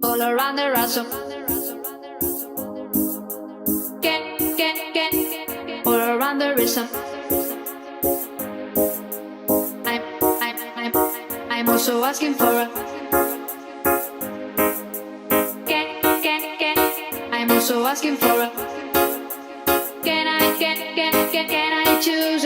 all around the ransom. All around the rhythm. I'm, I'm, I'm, I'm also asking for a. I'm also asking for a. Can I choose?